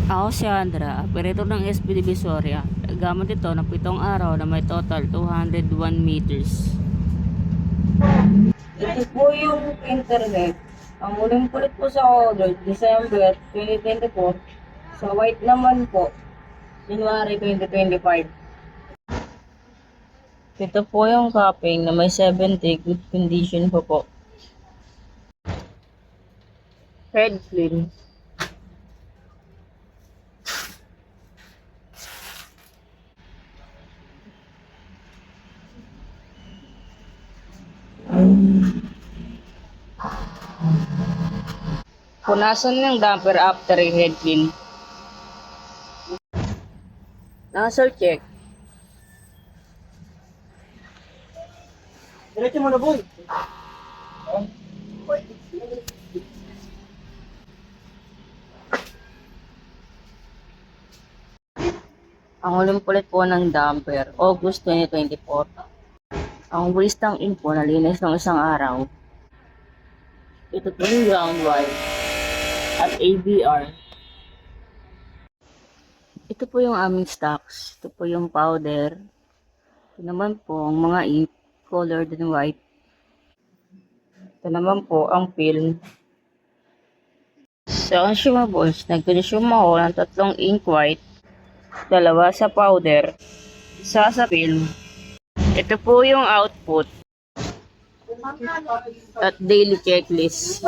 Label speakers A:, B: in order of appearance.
A: Ako si Andra, operator ng SP Divisoria. Gamit ito ng 7 araw na may total 201 meters.
B: Ito po yung internet. Ang huling kulit po sa order, December 2024. Sa white naman po, January 2025. Ito po yung cupping na may 70, good condition po. Head clean. Punasan ng damper after a head clean. Nozzle check.
C: Diretso mo na, boy.
B: Ang huling pulit po ng damper, August 2024. Ang waste ng info nalinis ng isang araw. Ito po yung ground wire at ABR. Ito po yung aming stocks. Ito po yung powder. Ito naman po ang mga ink, colored and white. Ito naman po ang film. Sa consumables, nag-consume ako ng 3 ink white, 2 sa powder, 1 sa film. Ito po yung output at daily checklist.